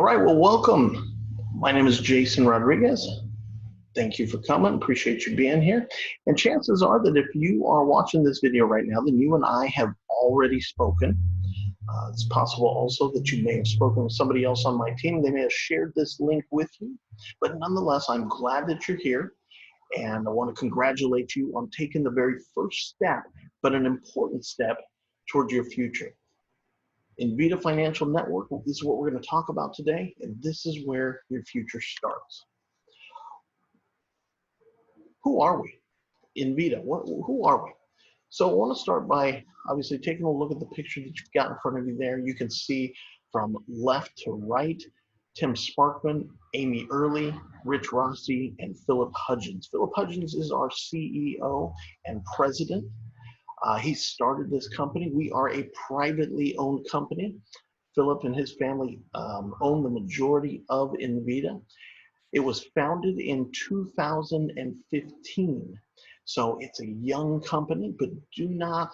All right, well, welcome. My name is Jason Rodriguez. Thank you for coming. Appreciate you being here. And chances are that if you are watching this video right now, then you and I have already spoken. It's possible also that you may have spoken with somebody else on my team. They may have shared this link with you. But nonetheless, I'm glad that you're here. And I want to congratulate you on taking the very first step, but an important step towards your future. Invida Financial Network, this is what we're going to talk about today, and this is where your future starts. Who are we? Invida, who are we? So I want to start by obviously taking a look at the picture that you've got in front of you there. You can see from left to right, Tim Sparkman, Amy Early, Rich Rossi, and Philip Hudgens. Philip Hudgens is our CEO and president. He started this company. We are a privately owned company. Philip and his family own the majority of Invida. It was founded in 2015. So it's a young company, but do not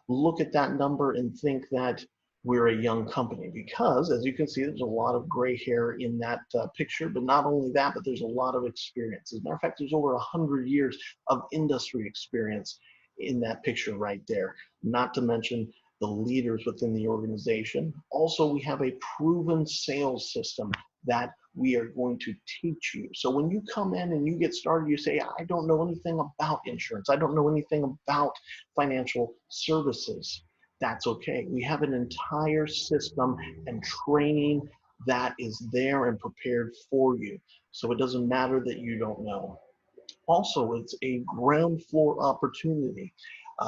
look at that number and think that we're a young company, because as you can see, there's a lot of gray hair in that picture, but not only that, but there's a lot of experience. As a matter of fact, there's over 100 years of industry experience in that picture right there, not to mention the leaders within the organization. Also, we have a proven sales system that we are going to teach you. So when you come in and you get started, you say, I don't know anything about insurance. I don't know anything about financial services. That's okay. We have an entire system and training that is there and prepared for you. So it doesn't matter that you don't know. Also, it's a ground floor opportunity.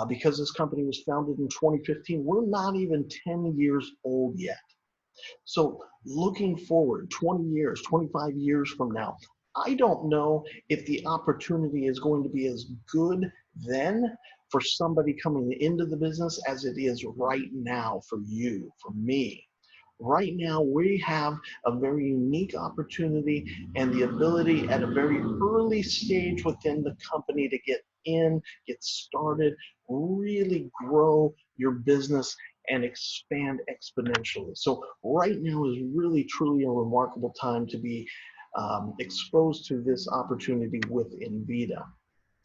Because this company was founded in 2015, we're not even 10 years old yet. So looking forward 20 years, 25 years from now, I don't know if the opportunity is going to be as good then for somebody coming into the business as it is right now for you, for me. Right now, we have a very unique opportunity and the ability at a very early stage within the company to get in, get started, really grow your business and expand exponentially. So right now is really, truly a remarkable time to be exposed to this opportunity with Invida.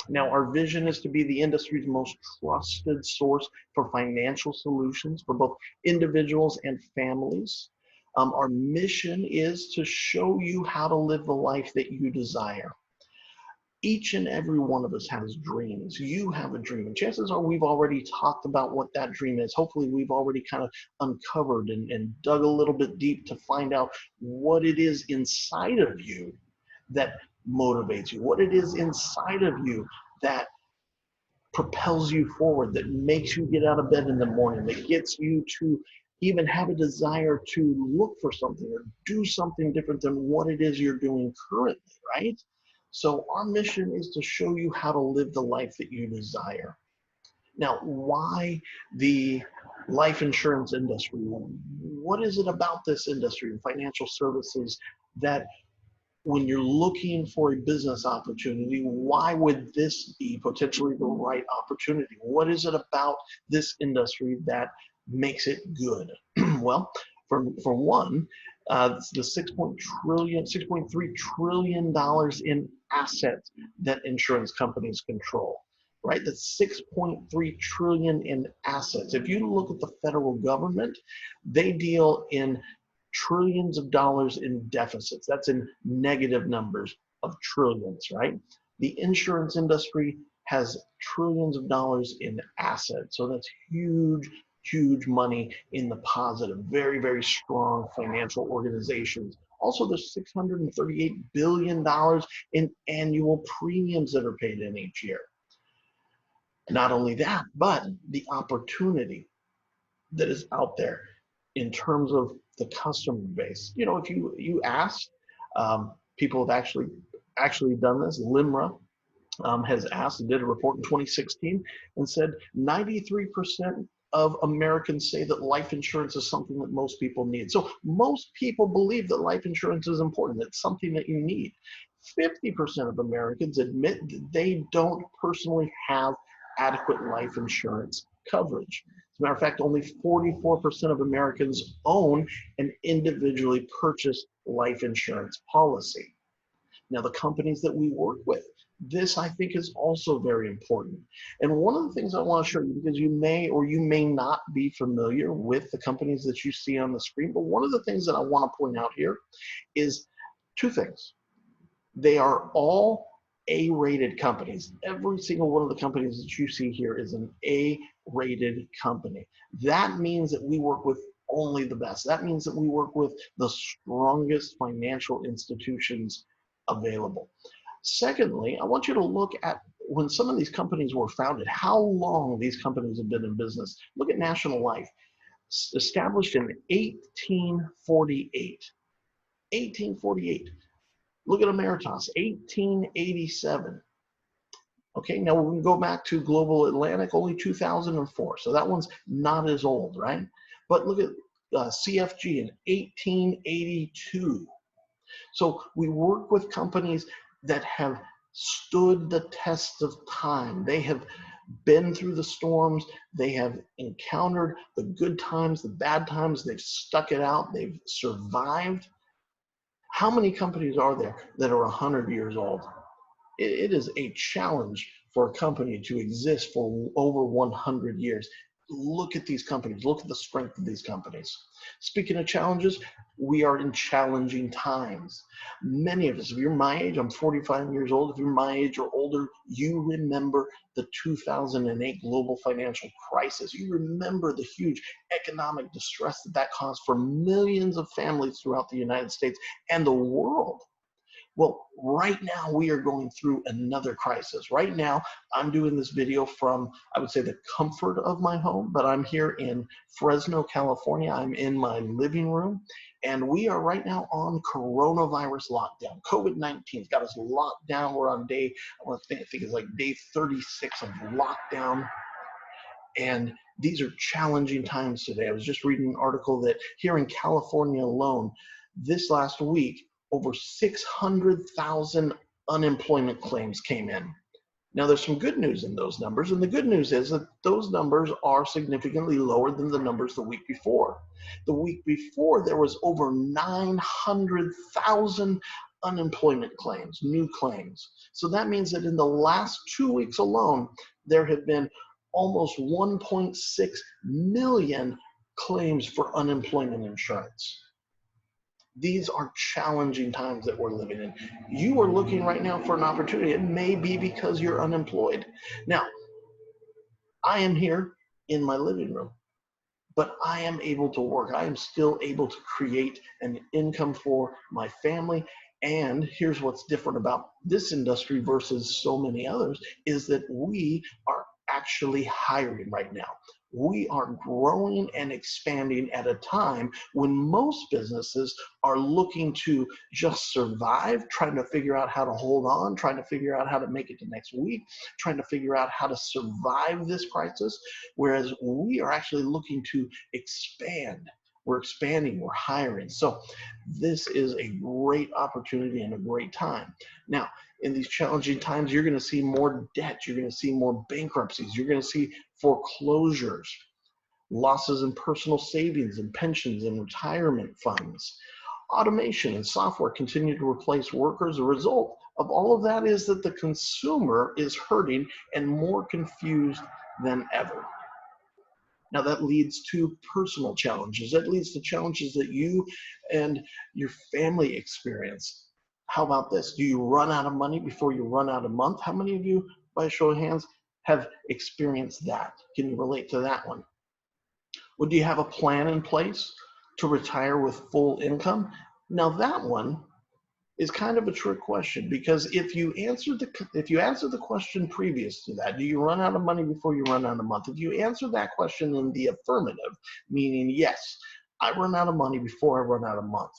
Now, our vision is to be the industry's most trusted source for financial solutions for both individuals and families. Our mission is to show you how to live the life that you desire. Each and every one of us has dreams. You have a dream, and chances are we've already talked about what that dream is. Hopefully we've already kind of uncovered and dug a little bit deep to find out what it is inside of you that motivates you, what it is inside of you that propels you forward, that makes you get out of bed in the morning, that gets you to even have a desire to look for something or do something different than what it is you're doing currently, right? So our mission is to show you how to live the life that you desire. Now, why the life insurance industry? What is it about this industry, financial services, that when you're looking for a business opportunity, why would this be potentially the right opportunity? What is it about this industry that makes it good? Well, for one, it's the $6.3 trillion in assets that insurance companies control, right? That's 6.3 trillion in assets. If you look at the federal government, they deal in trillions of dollars in deficits. That's in negative numbers of trillions, right? The insurance industry has trillions of dollars in assets. So that's huge, huge money in the positive. Very, very strong financial organizations. Also, there's $638 billion in annual premiums that are paid in each year. Not only that, but the opportunity that is out there in terms of the customer base. You know, if you ask, people have actually done this. LIMRA has asked and did a report in 2016 and said 93% of Americans say that life insurance is something that most people need. So most people believe that life insurance is important. It's something that you need. 50% of Americans admit that they don't personally have adequate life insurance coverage. As a matter of fact, only 44% of Americans own an individually purchased life insurance policy. Now, the companies that we work with, this I think is also very important. And one of the things I want to show you, because you may or you may not be familiar with the companies that you see on the screen, but one of the things that I want to point out here is two things. They are all A-rated companies. Every single one of the companies that you see here is an A-rated company. That means that we work with only the best. That means that we work with the strongest financial institutions available. Secondly, I want you to look at when some of these companies were founded, how long these companies have been in business. Look at National Life, established in 1848. 1848. Look at Ameritas, 1887. Okay, now we can go back to Global Atlantic, only 2004. So that one's not as old, right? But look at CFG in 1882. So we work with companies that have stood the test of time. They have been through the storms. They have encountered the good times, the bad times. They've stuck it out. They've survived. How many companies are there that are 100 years old? It is a challenge for a company to exist for over 100 years. Look at these companies. Look at the strength of these companies. Speaking of challenges, we are in challenging times. Many of us, if you're my age, I'm 45 years old. If you're my age or older, you remember the 2008 global financial crisis. You remember the huge economic distress that caused for millions of families throughout the United States and the world. Well, right now we are going through another crisis. Right now, I'm doing this video from, I would say, the comfort of my home, but I'm here in Fresno, California. I'm in my living room, and we are right now on coronavirus lockdown. COVID-19's got us locked down. We're on day, I think it's like day 36 of lockdown. And these are challenging times today. I was just reading an article that here in California alone, this last week, over 600,000 unemployment claims came in. Now, there's some good news in those numbers, and the good news is that those numbers are significantly lower than the numbers the week before. The week before, there was over 900,000 unemployment claims, new claims. So that means that in the last 2 weeks alone, there have been almost 1.6 million claims for unemployment insurance. These are challenging times that we're living in. You are looking right now for an opportunity. It may be because you're unemployed. Now, I am here in my living room, but I am able to work. I am still able to create an income for my family. And here's what's different about this industry versus so many others is that we are actually hiring right now. We are growing and expanding at a time when most businesses are looking to just survive, trying to figure out how to hold on, trying to figure out how to make it to next week, trying to figure out how to survive this crisis, whereas we are actually looking to expand. We're expanding, we're hiring. So this is a great opportunity and a great time. Now, in these challenging times, you're going to see more debt. You're going to see more bankruptcies. You're going to see foreclosures, losses in personal savings and pensions and retirement funds. Automation and software continue to replace workers. The result of all of that is that the consumer is hurting and more confused than ever. Now that leads to personal challenges. That leads to challenges that you and your family experience. How about this? Do you run out of money before you run out of month? How many of you, by a show of hands, have experienced that? Can you relate to that one? Well, do you have a plan in place to retire with full income? Now that one is kind of a trick question, because if you answer the question previous to that, do you run out of money before you run out of month? If you answer that question in the affirmative, meaning yes, I run out of money before I run out of month,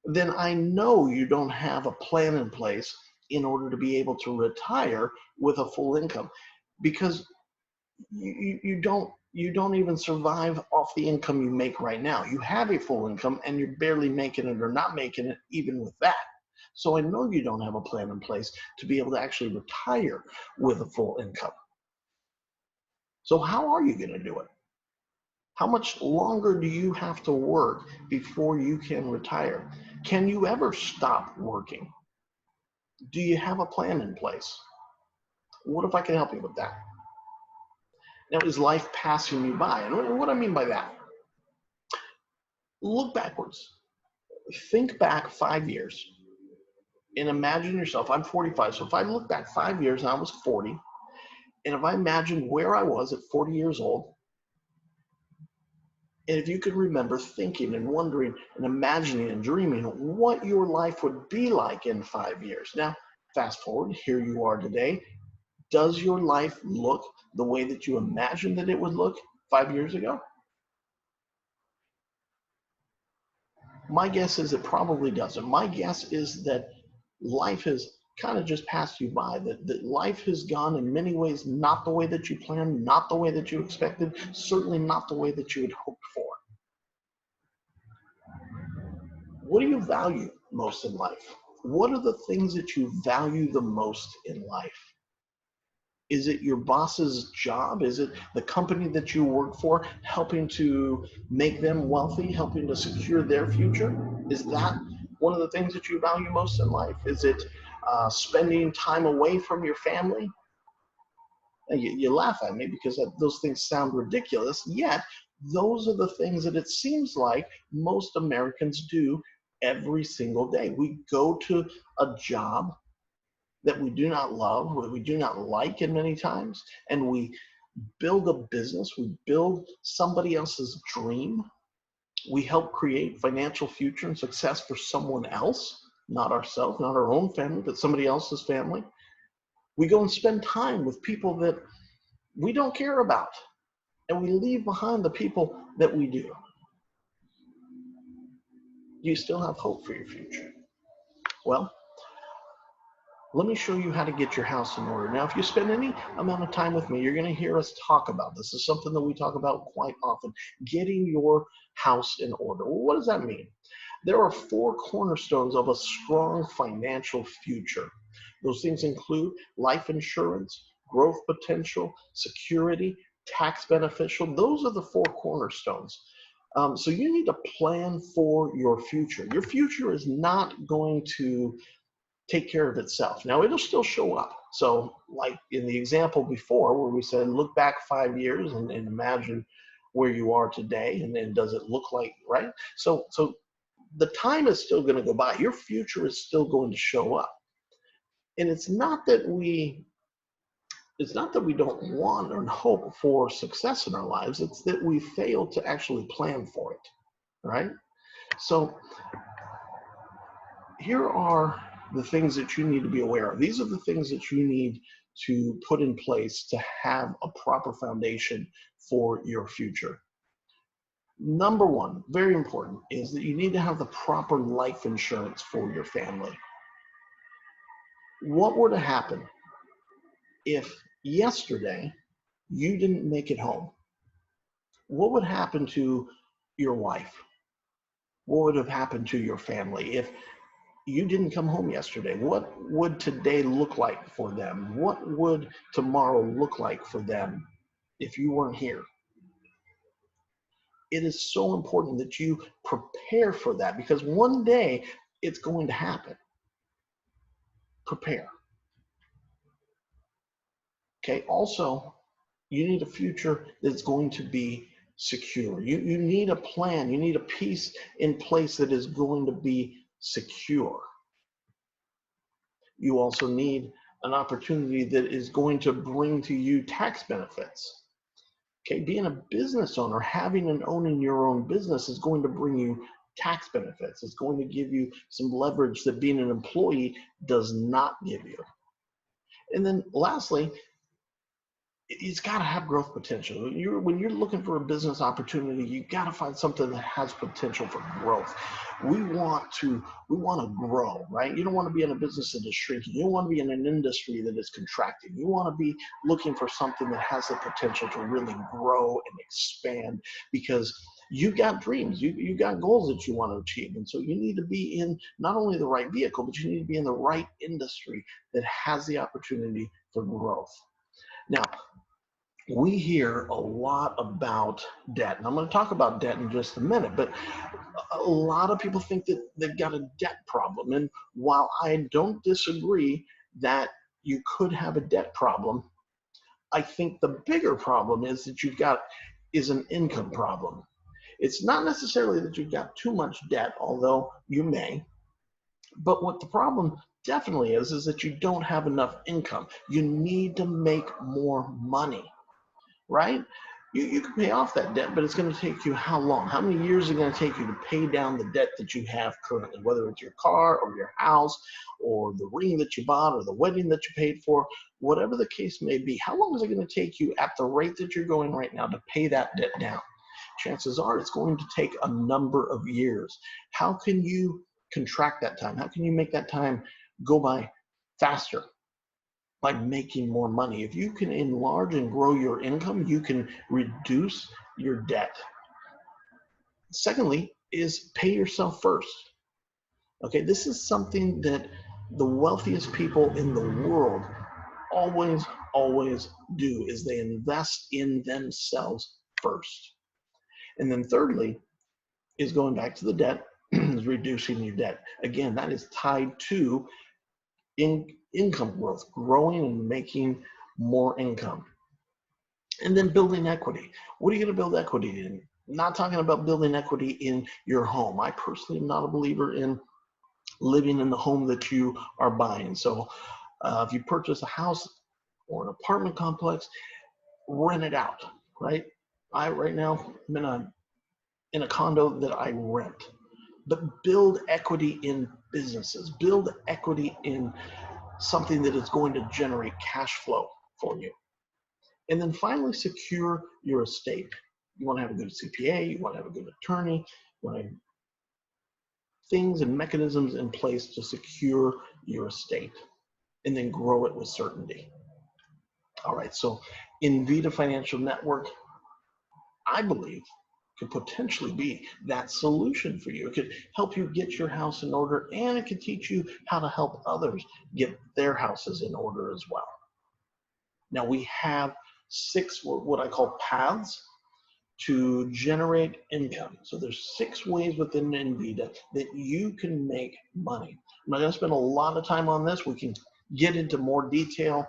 then I know you don't have a plan in place in order to be able to retire with a full income, because you don't even survive off the income you make right now. You have a full income and you're barely making it or not making it even with that. So I know you don't have a plan in place to be able to actually retire with a full income. So how are you going to do it? How much longer do you have to work before you can retire? Can you ever stop working? Do you have a plan in place? What if I can help you with that? Now, is life passing you by? And what I mean by that, look backwards. Think back 5 years and imagine yourself. I'm 45, so if I look back 5 years and I was 40, and if I imagine where I was at 40 years old, and if you could remember thinking and wondering and imagining and dreaming what your life would be like in 5 years. Now, fast forward, here you are today. Does your life look the way that you imagined that it would look 5 years ago? My guess is it probably doesn't. My guess is that life has kind of just passed you by, that life has gone in many ways not the way that you planned, not the way that you expected, certainly not the way that you had hoped for. What do you value most in life? What are the things that you value the most in life? Is it your boss's job? Is it the company that you work for, helping to make them wealthy, helping to secure their future? Is that one of the things that you value most in life? Is it spending time away from your family? You laugh at me because those things sound ridiculous, yet those are the things that it seems like most Americans do every single day. We go to a job that we do not love, what we do not like in many times, and we build a business, we build somebody else's dream. We help create financial future and success for someone else, not ourselves, not our own family, but somebody else's family. We go and spend time with people that we don't care about, and we leave behind the people that we do. Do you still have hope for your future? Well, let me show you how to get your house in order. Now, if you spend any amount of time with me, you're going to hear us talk about this. This is something that we talk about quite often, getting your house in order. Well, what does that mean? There are 4 cornerstones of a strong financial future. Those things include life insurance, growth potential, security, tax beneficial. Those are the 4 cornerstones. So you need to plan for your future. Your future is not going to take care of itself. Now, it'll still show up. So like in the example before where we said, look back 5 years and imagine where you are today, and then does it look like, right? So the time is still going to go by. Your future is still going to show up. And it's not that we don't want or hope for success in our lives. It's that we fail to actually plan for it, right? So here are the things that you need to be aware of. These are the things that you need to put in place to have a proper foundation for your future. Number 1, very important, is that you need to have the proper life insurance for your family. What were to happen if yesterday you didn't make it home? What would happen to your wife? What would have happened to your family if you didn't come home yesterday? What would today look like for them? What would tomorrow look like for them if you weren't here? It is so important that you prepare for that, because one day it's going to happen. Prepare. Okay, also, you need a future that's going to be secure. You need a plan. You need a piece in place that is going to be secure. You also need an opportunity that is going to bring to you tax benefits. Okay, being a business owner, having and owning your own business is going to bring you tax benefits. It's going to give you some leverage that being an employee does not give you. And then lastly, it's got to have growth potential. When you're looking for a business opportunity, you got to find something that has potential for growth. We want to grow, right? You don't want to be in a business that is shrinking. You don't want to be in an industry that is contracting. You want to be looking for something that has the potential to really grow and expand, because you got dreams, you got goals that you want to achieve. And so you need to be in not only the right vehicle, but you need to be in the right industry that has the opportunity for growth. Now, we hear a lot about debt, and I'm going to talk about debt in just a minute, but a lot of people think that they've got a debt problem. And while I don't disagree that you could have a debt problem, I think the bigger problem is that is an income problem. It's not necessarily that you've got too much debt, although you may, but what the problem definitely is that you don't have enough income. You need to make more money, right? You can pay off that debt, but it's going to take you how long? How many years is it going to take you to pay down the debt that you have currently, whether it's your car or your house or the ring that you bought or the wedding that you paid for, whatever the case may be? How long is it going to take you at the rate that you're going right now to pay that debt down? Chances are it's going to take a number of years. How can you contract that time? How can you make that time go by faster? By making more money. If you can enlarge and grow your income, you can reduce your debt. Secondly, is pay yourself first. Okay, this is something that the wealthiest people in the world always do, is they invest in themselves first. And then thirdly is going back to the debt, is reducing your debt. Again, that is tied to income growth, growing and making more income. And then building equity. What are you going to build equity in? I'm not talking about building equity in your home. I personally am not a believer in living in the home that you are buying. So if you purchase a house or an apartment complex, rent it out, right? Right now I'm in a condo that I rent. But build equity in businesses. Build equity in something that is going to generate cash flow for you. And then finally, secure your estate. You want to have a good CPA, you want to have a good attorney, you want to have things and mechanisms in place to secure your estate and then grow it with certainty. All right, so Invida Financial Network, I believe, could potentially be that solution for you. It could help you get your house in order, and it could teach you how to help others get their houses in order as well. Now, we have 6 what I call paths to generate income. So there's 6 ways within Invida that you can make money. I'm not going to spend a lot of time on this. We can get into more detail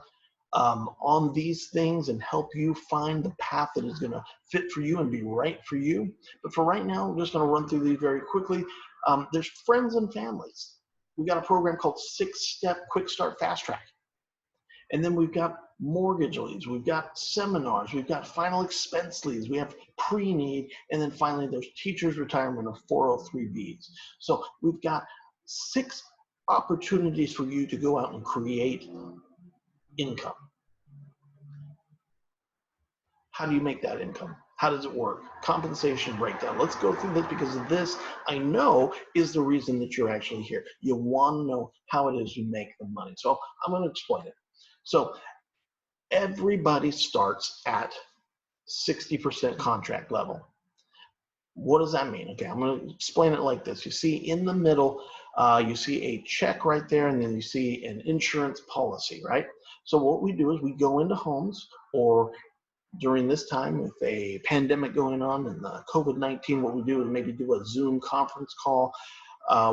on these things and help you find the path that is going to fit for you and be right for you. But for right now, I'm just going to run through these very quickly. There's friends and families. We've got a program called 6-Step Quick Start Fast Track. And then we've got mortgage leads, we've got seminars, we've got final expense leads, we have pre-need, and then finally there's teachers retirement of 403Bs. So we've got 6 opportunities for you to go out and create income. How do you make that income? How does it work? Compensation breakdown. Let's go through this, because this, I know, is the reason that you're actually here. You want to know how it is you make the money. So I'm going to explain it. So everybody starts at 60% contract level. What does that mean? Okay, I'm going to explain it like this. You see in the middle, you see a check right there, and then you see an insurance policy, right? So what we do is we go into homes, or during this time with a pandemic going on and the COVID-19, what we do is maybe do a Zoom conference call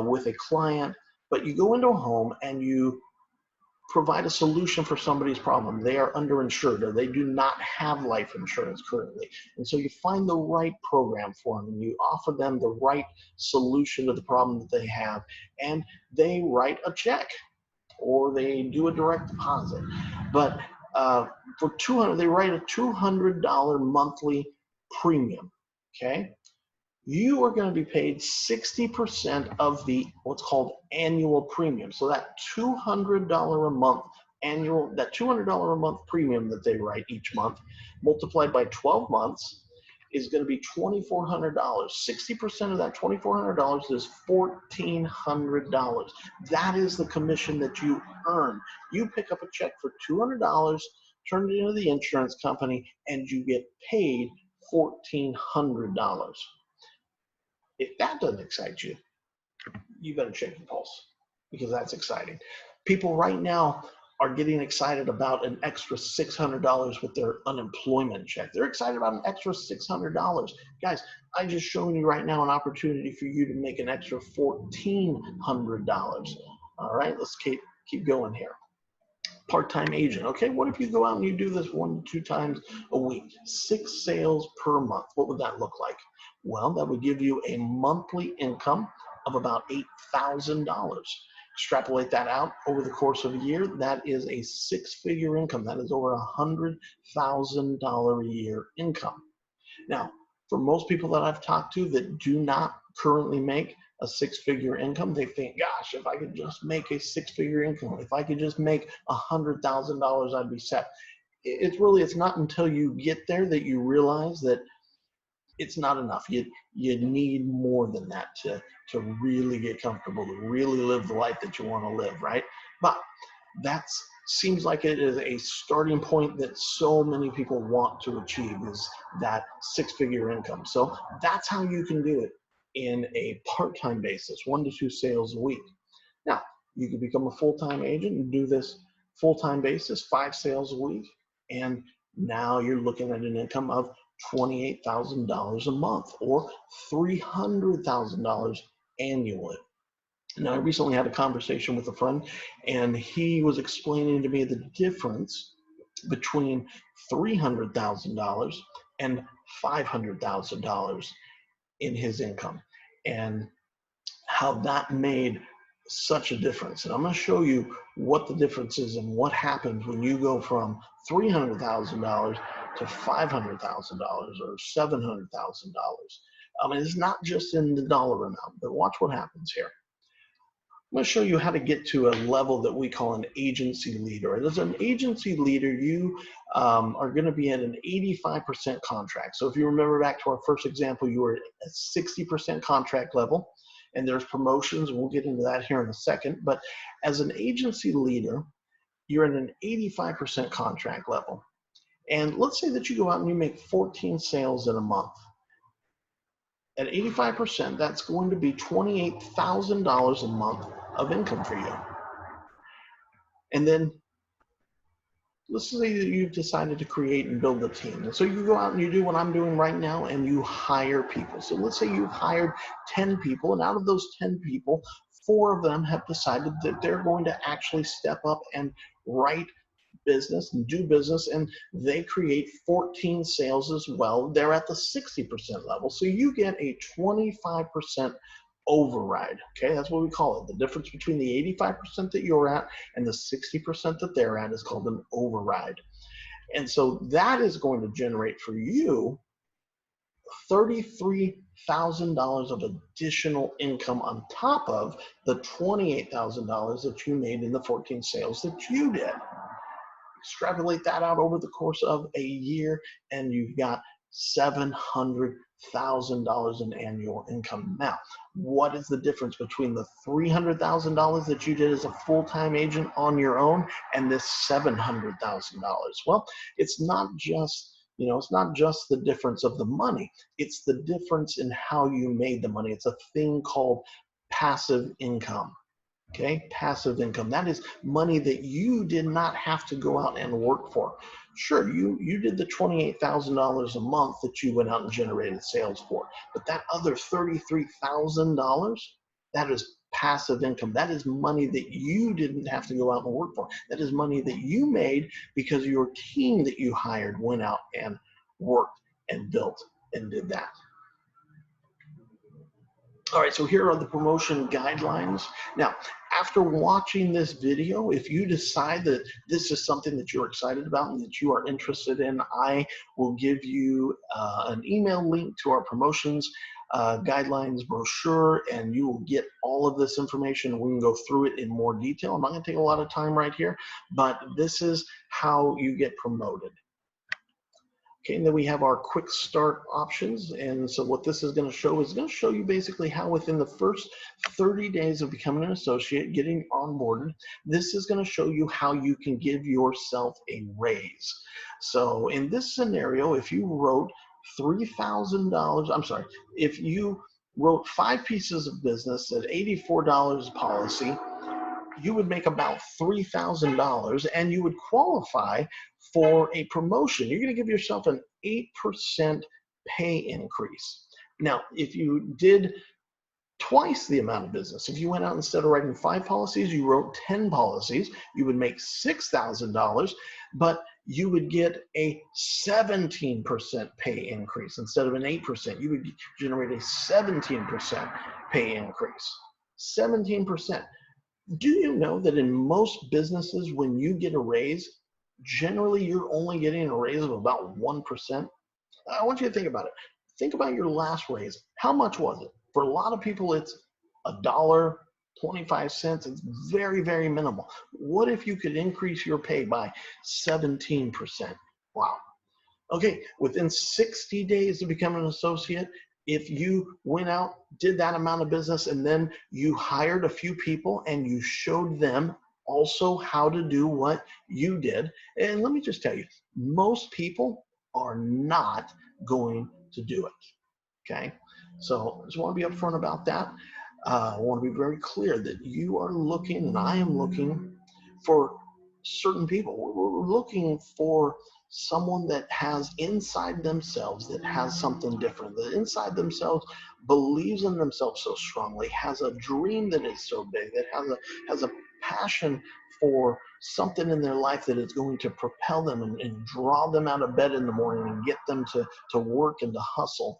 with a client, but you go into a home and you provide a solution for somebody's problem. They are underinsured, or they do not have life insurance currently. And so you find the right program for them, and you offer them the right solution to the problem that they have, and they write a check or they do a direct deposit. But for $200, they write a $200 monthly premium, okay? You are going to be paid 60% of the what's called annual premium. So that $200 a month that $200 a month premium that they write each month, multiplied by 12 months, is going to be $2,400. 60% of that $2,400 is $1,400. That is the commission that you earn. You pick up a check for $200, turn it into the insurance company, and you get paid $1,400. If that doesn't excite you, you better check your pulse, because that's exciting. People right now are getting excited about an extra $600 with their unemployment check. They're excited about an extra $600. Guys, I just showing you right now an opportunity for you to make an extra $1,400. All right, let's keep going here. Part-time agent. Okay, what if you go out and you do this 1 to 2 times a week? 6 sales per month. What would that look like? Well, that would give you a monthly income of about $8,000. Extrapolate that out over the course of a year, that is a 6-figure income. That is over $100,000 a year income. Now, for most people that I've talked to that do not currently make a 6-figure income, they think, gosh, if I could just make a 6-figure income, if I could just make $100,000, I'd be set. It's not until you get there that you realize that it's not enough. You need more than that to really get comfortable, to really live the life that you want to live, right? But that seems like it is a starting point that so many people want to achieve, is that 6-figure income. So that's how you can do it in a part-time basis, 1 to 2 sales a week. Now, you can become a full-time agent and do this full-time basis, 5 sales a week, and now you're looking at an income of $28,000 a month or $300,000 annually. Now, I recently had a conversation with a friend, and he was explaining to me the difference between $300,000 and $500,000 in his income, and how that made such a difference. And I'm going to show you what the difference is and what happens when you go from $300,000 to $500,000 or $700,000. I mean, it's not just in the dollar amount, but watch what happens here. I'm going to show you how to get to a level that we call an agency leader. And as an agency leader, you are going to be at an 85% contract. So if you remember back to our first example, you were at 60% contract level, and there's promotions. We'll get into that here in a second. But as an agency leader, you're at an 85% contract level. And let's say that you go out and you make 14 sales in a month. At 85%, that's going to be $28,000 a month of income for you. And then let's say that you've decided to create and build a team. And so you go out and you do what I'm doing right now, and you hire people. So let's say you've hired 10 people, and out of those 10 people, 4 of them have decided that they're going to actually step up and write business and do business, and they create 14 sales as well. They're at the 60% level. So you get a 25% override. Okay, that's what we call it. The difference between the 85% that you're at and the 60% that they're at is called an override. And so that is going to generate for you $33,000 of additional income on top of the $28,000 that you made in the 14 sales that you did. Extrapolate that out over the course of a year, and you've got $700,000 in annual income. Now, what is the difference between the $300,000 that you did as a full-time agent on your own and this $700,000? Well, it's not just the difference of the money. It's the difference in how you made the money. It's a thing called passive income. Okay, passive income. That is money that you did not have to go out and work for. Sure, you did the $28,000 a month that you went out and generated sales for, but that other $33,000, that is passive income. That is money that you didn't have to go out and work for. That is money that you made because your team that you hired went out and worked and built and did that. All right, so here are the promotion guidelines. Now, after watching this video, if you decide that this is something that you're excited about and that you are interested in, I will give you an email link to our promotions guidelines brochure, and you will get all of this information. We can go through it in more detail. I'm not going to take a lot of time right here, but this is how you get promoted. Okay, and then we have our quick start options. And so what this is going to show is going to show you basically how within the first 30 days of becoming an associate, getting onboarded, this is going to show you how you can give yourself a raise. So in this scenario, if you wrote if you wrote 5 pieces of business at $84 a policy, you would make about $3,000 and you would qualify for a promotion. You're going to give yourself an 8% pay increase. Now, if you did twice the amount of business, if you went out instead of writing 5 policies, you wrote 10 policies, you would make $6,000, but you would get a 17% pay increase instead of an 8%. You would generate a 17% pay increase. 17%. Do you know that in most businesses, when you get a raise, generally you're only getting a raise of about 1%? I want you to think about it. Think about your last raise. How much was it? For a lot of people, it's $1.25. It's very, very minimal. What if you could increase your pay by 17%? Wow. Okay, within 60 days to become an associate, if you went out, did that amount of business, and then you hired a few people and you showed them also how to do what you did. And let me just tell you, most people are not going to do it, okay? So I just want to be upfront about that. I want to be very clear that you are looking, and I am looking for certain people. We're looking for someone that has inside themselves, that has something different, that inside themselves believes in themselves so strongly, has a dream that is so big, that has a passion for something in their life that is going to propel them and draw them out of bed in the morning and get them to work and to hustle.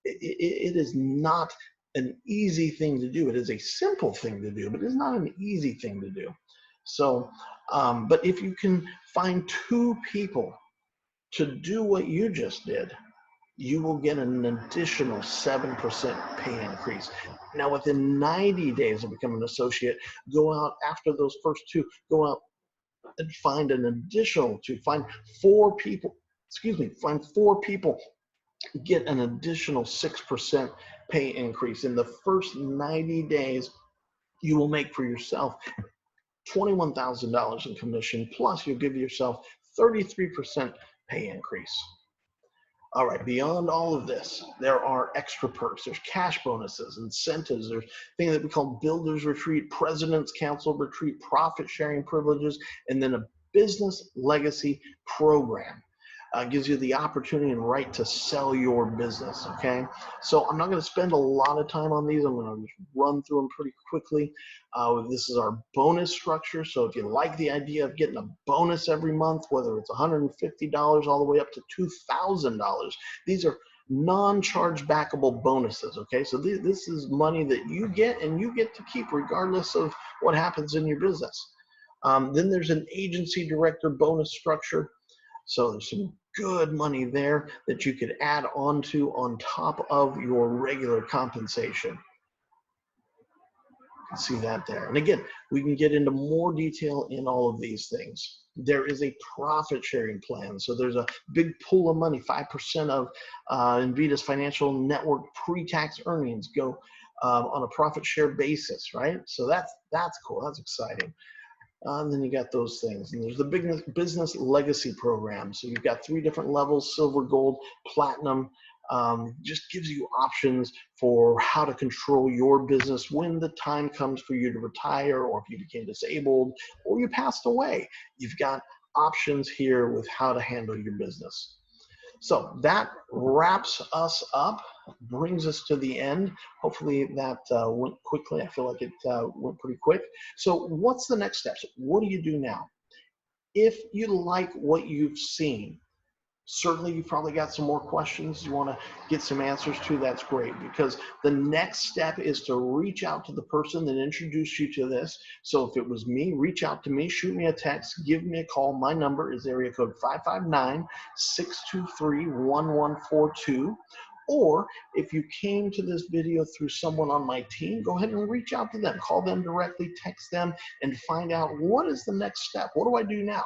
It is not an easy thing to do. It is a simple thing to do, but it's not an easy thing to do. So, but if you can find 2 people to do what you just did, you will get an additional 7% pay increase. Now, within 90 days of becoming an associate, go out after those first 2, go out and find an additional 2, find 4 people, find 4 people, get an additional 6% pay increase. In the first 90 days, you will make for yourself $21,000 in commission, plus you'll give yourself 33% pay increase. All right, beyond all of this, there are extra perks. There's cash bonuses, incentives. There's things that we call Builders Retreat, President's Council Retreat, profit sharing privileges, and then a business legacy program. Gives you the opportunity and right to sell your business, okay? So I'm not going to spend a lot of time on these. I'm going to just run through them pretty quickly. This is our bonus structure. So if you like the idea of getting a bonus every month, whether it's $150 all the way up to $2,000, these are non-charge backable bonuses, okay? So this is money that you get and you get to keep regardless of what happens in your business. Then there's an agency director bonus structure. So there's some good money there that you could add on to on top of your regular compensation. You can see that there. And again, we can get into more detail in all of these things. There is a profit sharing plan. So there's a big pool of money, 5% of Invida's Financial Network pre-tax earnings go on a profit share basis, right? So that's cool, that's exciting. And then you got those things. And there's the business legacy program. So you've got 3 different levels: silver, gold, platinum. Just gives you options for how to control your business when the time comes for you to retire, or if you became disabled, or you passed away. You've got options here with how to handle your business. So that wraps us up, brings us to the end. Hopefully that went quickly. I feel like it went pretty quick. So what's the next steps? What do you do now? If you like what you've seen, certainly you've probably got some more questions you want to get some answers to. That's great, because the next step is to reach out to the person that introduced you to this. So if it was me, reach out to me, shoot me a text, give me a call. My number is area code 559-623-1142. Or if you came to this video through someone on my team, go ahead and reach out to them, call them directly, text them, and find out what is the next step. What do I do now?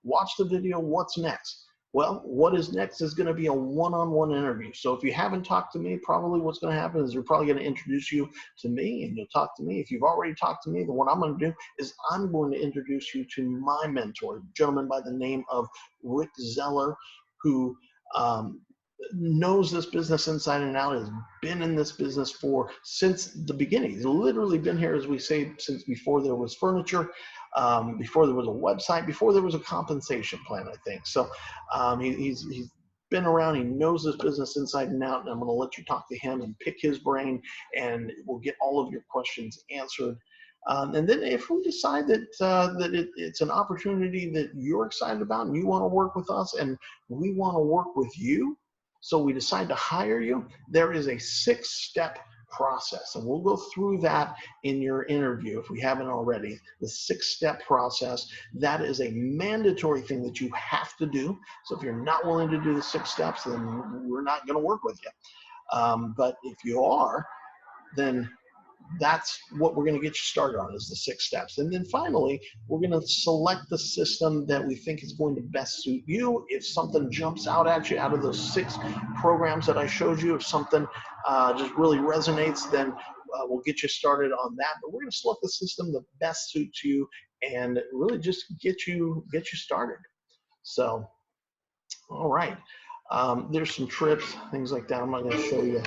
Watch the video. What's next? Well, what is next is going to be a one-on-one interview. So if you haven't talked to me, probably what's going to happen is they're probably going to introduce you to me, and you'll talk to me. If you've already talked to me, then what I'm going to do is I'm going to introduce you to my mentor, a gentleman by the name of Rick Zeller, who knows this business inside and out, has been in this business since the beginning. He's literally been here, as we say, since before there was furniture, before there was a website, before there was a compensation plan, I think. So he's been around. He knows this business inside and out, and I'm going to let you talk to him and pick his brain, and we'll get all of your questions answered. And then if we decide that it's an opportunity that you're excited about and you want to work with us and we want to work with you, so we decide to hire you, there is a 6-step process, and we'll go through that in your interview if we haven't already. The 6-step process, that is a mandatory thing that you have to do. So if you're not willing to do the 6 steps, then we're not going to work with you. But if you are, then that's what we're going to get you started on, is the 6 steps. And then finally, we're going to select the system that we think is going to best suit you. If something jumps out at you out of those 6 programs that I showed you, if something just really resonates, then we'll get you started on that. But we're going to select the system that best suits you and really just get you started. So, all right. There's some trips, things like that. I'm not going to show you.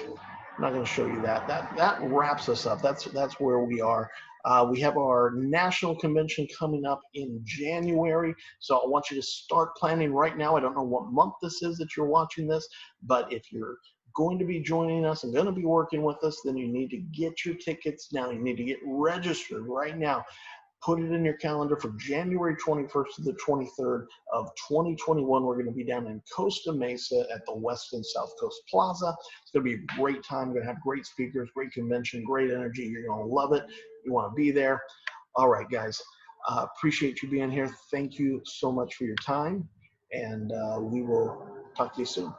I'm not going to show you that. That wraps us up. That's where we are. We have our national convention coming up in January, so I want you to start planning right now. I don't know what month this is that you're watching this, but if you're going to be joining us and going to be working with us, then you need to get your tickets now. You need to get registered right now. Put it in your calendar for January 21st to the 23rd of 2021. We're going to be down in Costa Mesa at the West and South Coast Plaza. It's going to be a great time. We're going to have great speakers, great convention, great energy. You're going to love it. You want to be there. All right, guys. Appreciate you being here. Thank you so much for your time, and we will talk to you soon.